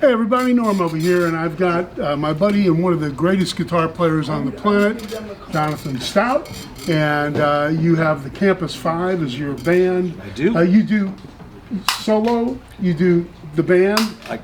Hey everybody, Norm over here, and I've got my buddy and one of the greatest guitar players on the planet, Jonathan Stout, and you have the Campus 5 as your band. I do. You do solo, you do the band,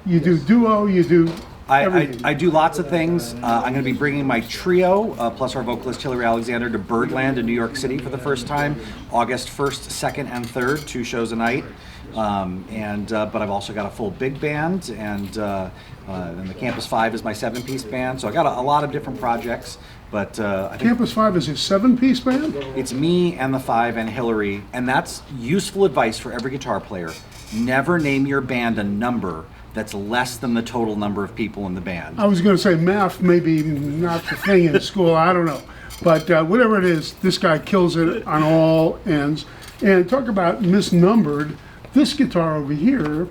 you do duo, you do everything. I do lots of things. I'm going to be bringing my trio, plus our vocalist Hillary Alexander, to Birdland in New York City for the first time, August 1st, 2nd, and 3rd, 2 shows a night. But I've also got a full big band, and the Campus 5 is my 7-piece band. So I got a lot of different projects. But I think Campus 5 is a 7-piece band? it's me and the 5 and Hillary, and that's useful advice for every guitar player. Never name your band a number that's less than the total number of people in the band. I was going to say math maybe not the thing in school, I don't know. But whatever it is, this guy kills it on all ends. And talk about misnumbered. This guitar over here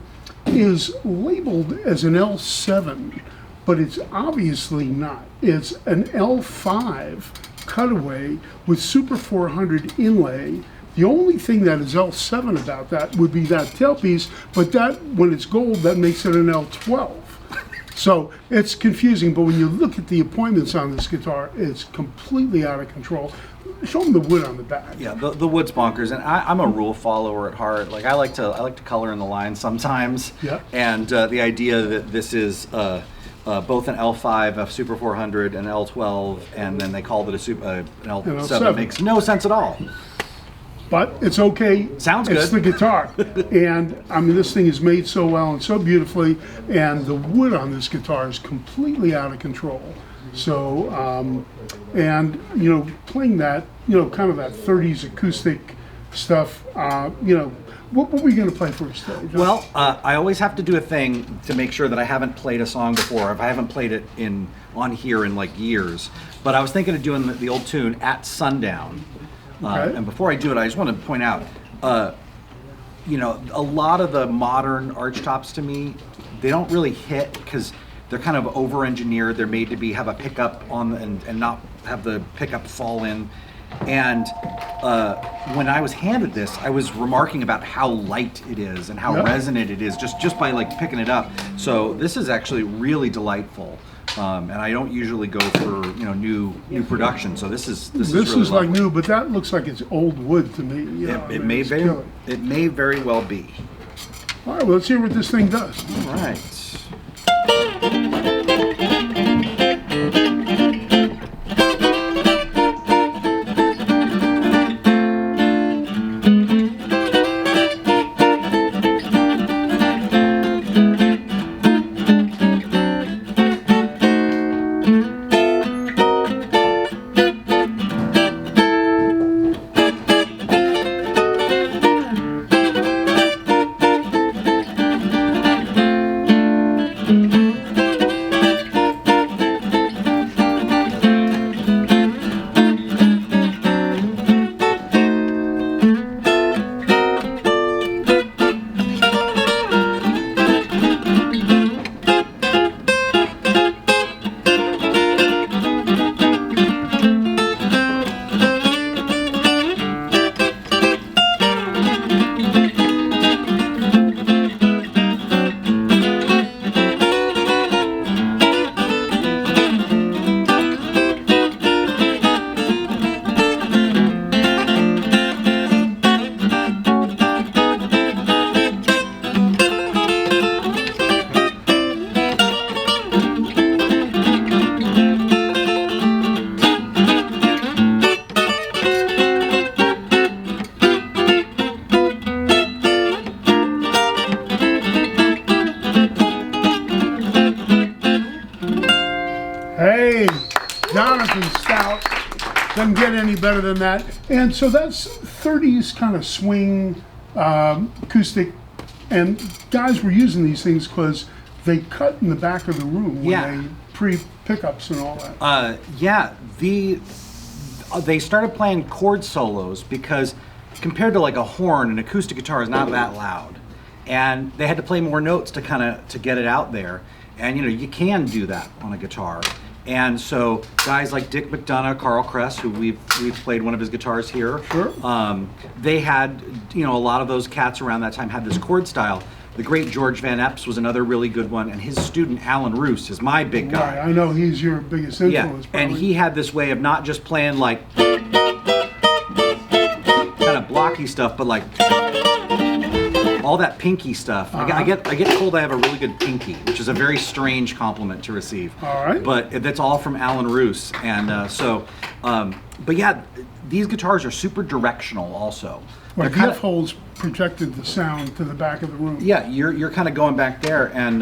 is labeled as an L-7, but it's obviously not. It's an L-5 Cutaway with Super 400 inlay. The only thing that is L-7 about that would be that tailpiece, but that, when it's gold, that makes it an L-12. So it's confusing, but when you look at the appointments on this guitar, it's completely out of control. Show them the wood on the back. Yeah, the wood's bonkers, and I'm a rule follower at heart. Like I like to color in the lines sometimes. Yeah. And the idea that this is both an L5, a Super 400, an L12, and then they called it an L7 makes no sense at all. But it's okay. Sounds good. It's the guitar. And I mean, this thing is made so well and so beautifully, and the wood on this guitar is completely out of control. So, and you know, playing that, you know, kind of that 30s acoustic stuff, you know, what were we going to play first today? Well, I always have to do a thing to make sure that I haven't played a song before, if I haven't played it on here in like years. But I was thinking of doing the old tune At Sundown. Okay. And before I do it, I just want to point out, you know, a lot of the modern archtops to me, they don't really hit because they're kind of over-engineered. They're made to have a pickup on and not have the pickup fall in. And when I was handed this, I was remarking about how light it is and how resonant it is just by like picking it up. So this is actually really delightful. And I don't usually go for, you know, new production. So this is really like new, but that looks like it's old wood to me. You know, it may very well be. All right, well, let's hear what this thing does. All right. Hey, Jonathan Stout. Doesn't get any better than that. And so that's 30s kind of swing acoustic. And guys were using these things because they cut in the back of the room when they pre-pickups and all that. They started playing chord solos because compared to like a horn, an acoustic guitar is not that loud. And they had to play more notes to get it out there. And you know, you can do that on a guitar. And so guys like Dick McDonough, Carl Kress, who we've played one of his guitars here. Sure. They had, you know, a lot of those cats around that time had this chord style. The great George Van Epps was another really good one, and his student Alan Roos is my big guy. Right, I know he's your biggest influence. Yeah, and he had this way of not just playing like kind of blocky stuff, but like all that pinky stuff. I get told I have a really good pinky, which is a very strange compliment to receive. All right. But that's all from Alan Roos, and but yeah, these guitars are super directional also. Well, the F-holes projected the sound to the back of the room. Yeah, you're kind of going back there, and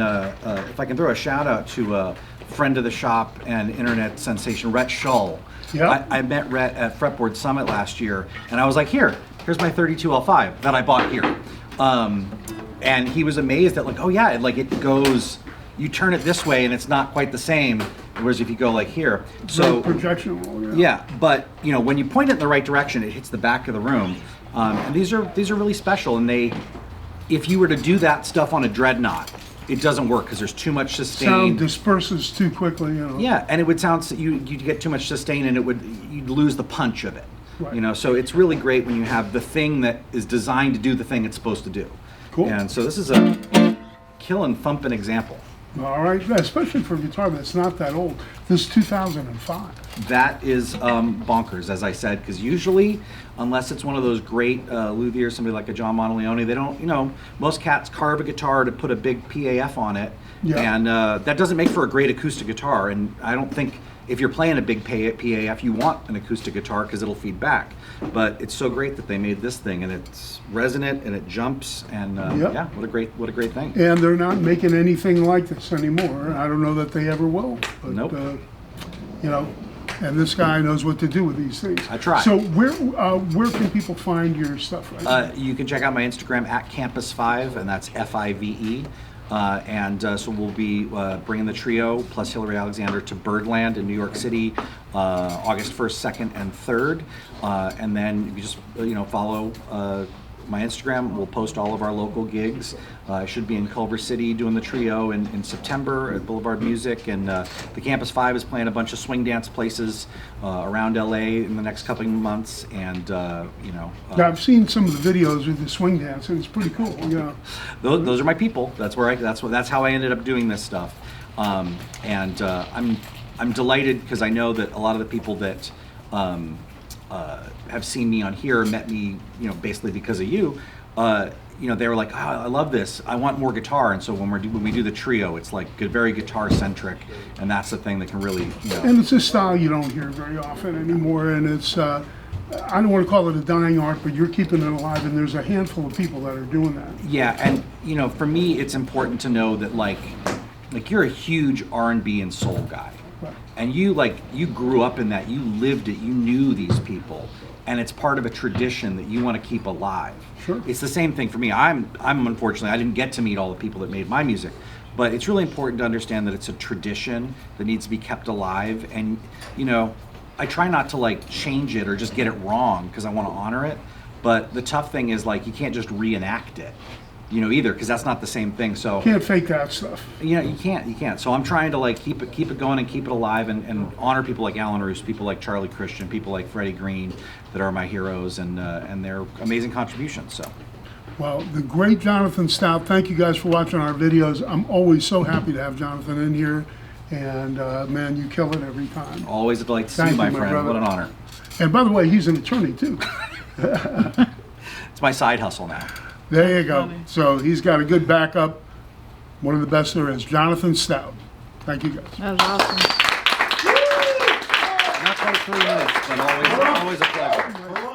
if I can throw a shout out to a friend of the shop and internet sensation, Rhett Shull. Yeah. I met Rhett at Fretboard Summit last year, and I was like, here's my 32 L-5 that I bought here. And he was amazed at like, oh yeah, it goes, you turn it this way and it's not quite the same, whereas if you go like here. So projectional. Yeah, but when you point it in the right direction, it hits the back of the room. And these are really special, and if you were to do that stuff on a Dreadnought, it doesn't work because there's too much sustain. Sound disperses too quickly. Yeah, and it would sound you'd get too much sustain, and you'd lose the punch of it. Right. So it's really great when you have the thing that is designed to do the thing it's supposed to do. Cool. And so this is a killing thumping example. All right, especially for a guitar that's not that old. This is 2005. That is bonkers, as I said, because usually, unless it's one of those great luthiers, somebody like a John Monteleone, they don't, most cats carve a guitar to put a big PAF on it, and that doesn't make for a great acoustic guitar, and I don't think if you're playing a big PAF, you want an acoustic guitar because it'll feed back. But it's so great that they made this thing, and it's resonant and it jumps, and yeah, what a great thing. And they're not making anything like this anymore. I don't know that they ever will. But, nope. And this guy knows what to do with these things. I try. So where can people find your stuff right now? You can check out my Instagram at Campus5, and that's F-I-V-E. So we'll be bringing the trio plus Hillary Alexander to Birdland in New York City, August 1st, 2nd, and 3rd. And then you just follow my Instagram. We'll post all of our local gigs. I should be in Culver City doing the trio in September at Boulevard Music, and the Campus 5 is playing a bunch of swing dance places around LA in the next couple of months. And Now, I've seen some of the videos with the swing dance, and it's pretty cool. Yeah. Those are my people. That's how I ended up doing this stuff. I'm delighted because I know that a lot of the people that have seen me on here met me, basically because of you. They were like, oh, I love this. I want more guitar. And so when we do the trio, it's like very guitar centric, and that's the thing that can really, And it's a style you don't hear very often anymore, and it's I don't want to call it a dying art, but you're keeping it alive, and there's a handful of people that are doing that. Yeah, and for me, it's important to know that like you're a huge R&B and soul guy. Right. And you grew up in that, you lived it, you knew these people, and it's part of a tradition that you want to keep alive. Sure. It's the same thing for me. I'm unfortunately, I didn't get to meet all the people that made my music, but it's really important to understand that it's a tradition that needs to be kept alive. And I try not to change it or just get it wrong because I want to honor it. But the tough thing is you can't just reenact it. Either, because that's not the same thing. So can't fake that stuff. You can't. So I'm trying to keep it going and keep it alive, and honor people like Alan Roos, people like Charlie Christian, people like Freddie Green that are my heroes, and their amazing contributions. So. Well, the great Jonathan Stout. Thank you guys for watching our videos. I'm always so happy to have Jonathan in here, and man, you kill it every time. Always a delight to see you, my friend. brother. What an honor. And by the way, he's an attorney too. It's my side hustle now. There you go. So he's got a good backup. One of the best there is, Jonathan Stout. Thank you guys. That was awesome. Not quite 3 minutes, but always a pleasure.